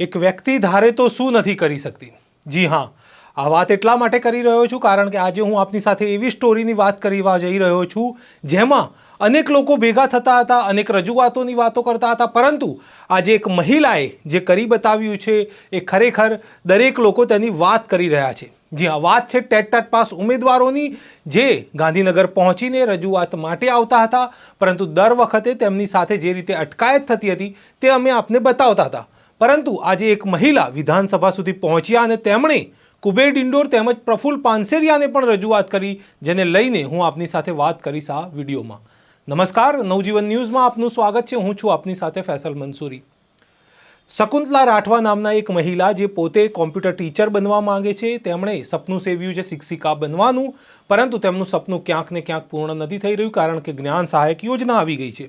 એક વ્યક્તિ ધારે તો શું નથી કરી શકતી। જી હા, આ વાત એટલા માટે કરી રહ્યો છું કારણ કે આજે હું આપની સાથે એવી સ્ટોરીની વાત કરવા જઈ રહ્યો છું જેમાં અનેક લોકો ભેગા થતા હતા, અનેક રજૂઆતોની વાતો કરતા હતા, પરંતુ આજે એક મહિલાએ જે કરી બતાવ્યું છે એ ખરેખર દરેક લોકો તેની વાત કરી રહ્યા છે। જી હા, વાત છે ટેટ પાસ ઉમેદવારોની જે ગાંધીનગર પહોંચીને રજૂઆત માટે આવતા હતા, પરંતુ દર વખતે તેમની સાથે જે રીતે અટકાયત થતી હતી તે અમે આપને બતાવતા હતા। પરંતુ આજે એક મહિલા વિધાનસભા સુધી પહોંચ્યા અને તેમણે કુબેર ડિંડોર તેમજ પ્રફુલ્લ પાનસેરિયાને પણ રજૂઆત કરી, જેને લઈને હું આપની સાથે વાત કરીશ આ વિડીયોમાં। નમસ્કાર, નવજીવન ન્યૂઝમાં આપનું સ્વાગત છે। હું છું આપની સાથે ફૈસલ મંસૂરી। શકુંતલા રાઠવા નામના એક મહિલા જે પોતે કોમ્પ્યુટર ટીચર બનવા માંગે છે, તેમણે સપનું સેવ્યું છે શિક્ષિકા બનવાનું, પરંતુ તેમનું સપનું ક્યાંક ને ક્યાંક પૂર્ણ નથી થઈ રહ્યું કારણ કે જ્ઞાન સહાયક યોજના આવી ગઈ છે।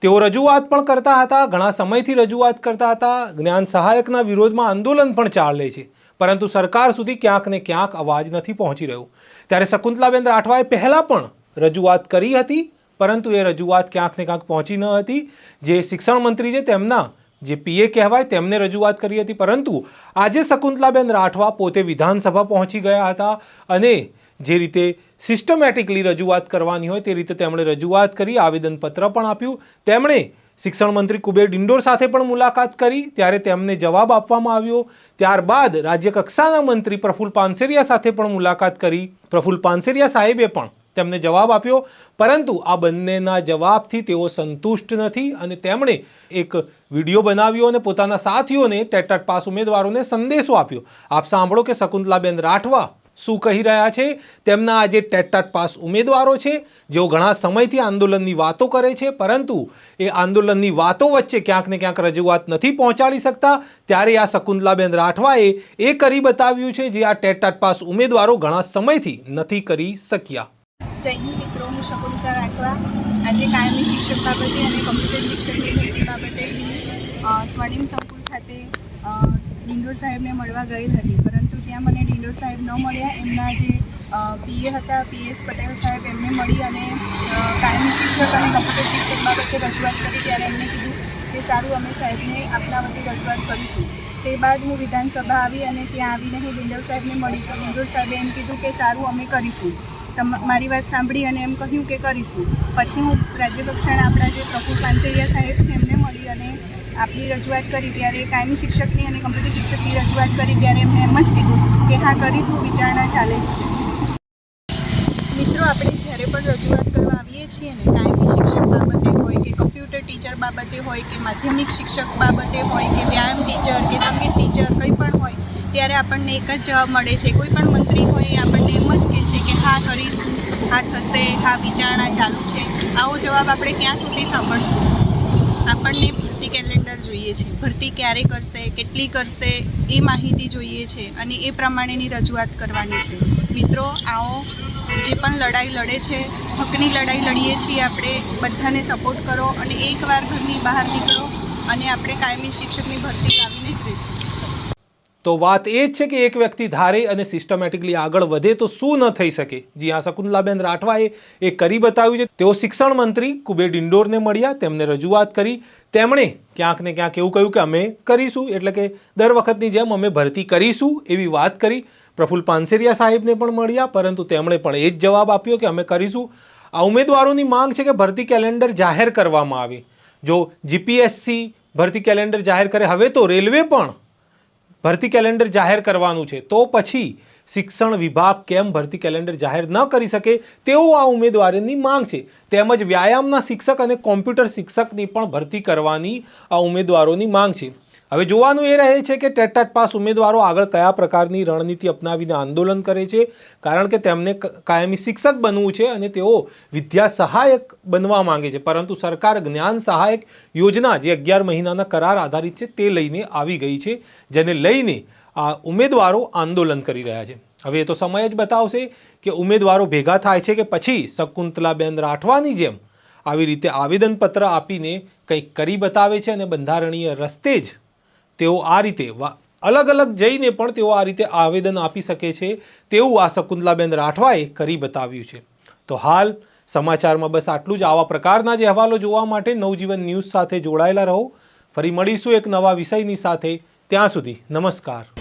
તેઓ રજૂઆત પણ કરતા હતા, ઘણા સમયથી રજૂઆત કરતા હતા, જ્ઞાન સહાયકના વિરોધમાં આંદોલન પણ ચાલે છે, પરંતુ સરકાર સુધી ક્યાંક ને ક્યાંક અવાજ નથી પહોંચી રહ્યો। ત્યારે શકુંતલાબેન રાઠવાએ પહેલાં પણ રજૂઆત કરી હતી, પરંતુ એ રજૂઆત ક્યાંક ને ક્યાંક પહોંચી ન હતી। જે શિક્ષણ મંત્રી છે તેમના જે પીએ કહેવાય તેમને રજૂઆત કરી હતી, પરંતુ આજે શકુંતલાબેન રાઠવા પોતે વિધાનસભા પહોંચી ગયા હતા અને જે રીતે સિસ્ટમેટિકલી રજૂઆત કરવાની હોય તે રીતે તેમણે રજૂઆત કરી, આવેદનપત્ર પણ આપ્યું। તેમણે શિક્ષણ મંત્રી કુબેર ડિંડોર સાથે પણ મુલાકાત કરી, ત્યારે તેમને જવાબ આપવામાં આવ્યો। ત્યારબાદ રાજ્ય કક્ષાના મંત્રી પ્રફુલ્લ પાનસેરિયા સાથે પણ મુલાકાત કરી, પ્રફુલ્લ પાનસેરિયા સાહેબે પણ તેમને જવાબ આપ્યો, પરંતુ આ બંનેના જવાબથી તેઓ સંતુષ્ટ નથી અને તેમણે એક વિડીયો બનાવ્યો અને પોતાના સાથીઓને ટેટ પાસ ઉમેદવારોને સંદેશો આપ્યો। આપ સાંભળો કે શકુંતલાબેન રાઠવા શું કહી રહ્યા છે। તેમના આજે ટેટ પાસ ઉમેદવારો છે જેઓ ઘણા સમયથી આંદોલનની વાતો કરે છે, પરંતુ એ આંદોલનની વાતો વચ્ચે ક્યાંક ને ક્યાંક રજૂઆત નથી પહોંચાડી શકતા, ત્યારે આ શકુંતલાબેન રાઠવાએ એ કરી બતાવ્યું છે જે આ ટેટ પાસ ઉમેદવારો ઘણા સમયથી નથી કરી શક્યા। જય હિન્દ મિત્રો, હું શકુંતલા રાઠવા આજે કાયમી શિક્ષક બાબતે અને કમ્પ્યુટર શિક્ષકની ભરતી બાબતે સ્વર્ણિમ સંકુલ ખાતે ડિંડોર સાહેબને મળવા ગઈ હતી, પરંતુ ત્યાં મને ડિંડોર સાહેબ ન મળ્યા। એમના જે પીએ હતા પીએસ પટેલ સાહેબ એમને મળી અને કાયમી શિક્ષક અને કમ્પ્યુટર શિક્ષક બાબતે રજૂઆત કરી, ત્યારે એમને કીધું કે સારું, અમે સાહેબને આપના વતી રજૂઆત કરીશું। તે બાદ હું વિધાનસભા આવી અને ત્યાં આવીને હું ડિંડોર સાહેબને મળી, તો ડિંડોર સાહેબે એમ કીધું કે સારું, અમે કરીશું। મારી વાત સાંભળી અને એમ કહ્યું કે કરીશું। પછી હું રાજ્યકક્ષાના આપણા જે પ્રફુલ્લ પાનસેરિયા સાહેબ છે એમને મળી અને આપણી રજૂઆત કરી, ત્યારે કાયમી શિક્ષકની અને કમ્પ્યુટર શિક્ષકની રજૂઆત કરી, ત્યારે એમને એમ જ કીધું કે હા કરીશું, વિચારણા ચાલે જ છે। મિત્રો, આપણે જ્યારે પણ રજૂઆત કરવા આવીએ છીએ ને, કાયમી શિક્ષક બાબતે હોય કે કમ્પ્યુટર ટીચર બાબતે હોય કે માધ્યમિક શિક્ષક બાબતે હોય કે વ્યાયામ ટીચર કે સંગીત ટીચર કંઈ પણ હોય, ત્યારે આપણને એક જ જવાબ મળે છે। કોઈ પણ મંત્રી હોય એ આપણને એમ જ કહે છે કે હા કરીશું, હા થશે, હા વિચારણા ચાલુ છે। આવો જવાબ આપણે ક્યાં સુધી સાંભળશું? આપણને ભરતી કેલેન્ડર જોઈએ છે, ભરતી ક્યારે કરશે, કેટલી કરશે એ માહિતી જોઈએ છે અને એ પ્રમાણેની રજૂઆત કરવાની છે। મિત્રો, આવો જે પણ લડાઈ લડે છે, હકની લડાઈ લડીએ છીએ આપણે, બધાને સપોર્ટ કરો અને એકવાર ઘરની બહાર નીકળો અને આપણે કાયમી શિક્ષકની ભરતી લાવીને જ રહીશું। તો વાત એ જ છે કે એક વ્યક્તિ ધારે અને સિસ્ટમેટિકલી આગળ વધે તો શું ન થઈ શકે। જી હા, શકુંતલાબેન રાઠવાએ એ કરી બતાવ્યું છે। તેઓ શિક્ષણ મંત્રી કુબેર ડિંડોરને મળ્યા, તેમને રજૂઆત કરી, તેમણે ક્યાંક ને ક્યાંક એવું કહ્યું કે અમે કરીશું, એટલે કે દર વખતની જેમ અમે ભરતી કરીશું એવી વાત કરી। પ્રફુલ્લ પાનસેરિયા સાહેબને પણ મળ્યા, પરંતુ તેમણે પણ એ જ જવાબ આપ્યો કે અમે કરીશું। આ ઉમેદવારોની માંગ છે કે ભરતી કેલેન્ડર જાહેર કરવામાં આવે। જો જીપીએસસી ભરતી કેલેન્ડર જાહેર કરે, હવે તો રેલવે પણ ભરતી કેલેન્ડર જાહેર કરવાનું છે, તો પછી શિક્ષણ વિભાગ કેમ ભરતી કેલેન્ડર જાહેર ન કરી શકે, તેવો આ ઉમેદવારોની માંગ છે। તેમજ વ્યાયામના શિક્ષક અને કોમ્પ્યુટર શિક્ષકની પણ ભરતી કરવાની આ ઉમેદવારોની માંગ છે। હવે જોવાનું એ રહે છે કે ટેટ પાસ ઉમેદવારો આગળ કયા પ્રકારની રણનીતિ અપનાવીને આંદોલન કરે છે, કારણ કે તેમને કાયમી શિક્ષક બનવું છે અને તેઓ વિદ્યા સહાયક બનવા માંગે છે, પરંતુ સરકાર જ્ઞાન સહાયક યોજના જે 11 મહિનાના કરાર આધારિત છે તે લઈને આવી ગઈ છે, જેને લઈને આ ઉમેદવારો આંદોલન કરી રહ્યા છે। હવે એ તો સમય જ બતાવશે કે ઉમેદવારો ભેગા થાય છે કે પછી શકુંતલાબેન રાઠવાની જેમ આવી રીતે આવેદનપત્ર આપીને કંઈક કરી બતાવે છે અને બંધારણીય રસ્તે જ તેઓ આ રીતે અલગ અલગ જઈને પણ તેઓ આ રીતે આવેદન આપી શકે છે, તેવું આ શકુંતલાબેન રાઠવાએ કરી બતાવ્યું છે। તો હાલ સમાચારમાં બસ આટલું જ। આવા પ્રકારના જ અહેવાલો જોવા માટે નવજીવન ન્યૂઝ સાથે જોડાયેલા રહો। ફરી મળીશું એક નવા વિષયની સાથે। ત્યાં સુધી નમસ્કાર.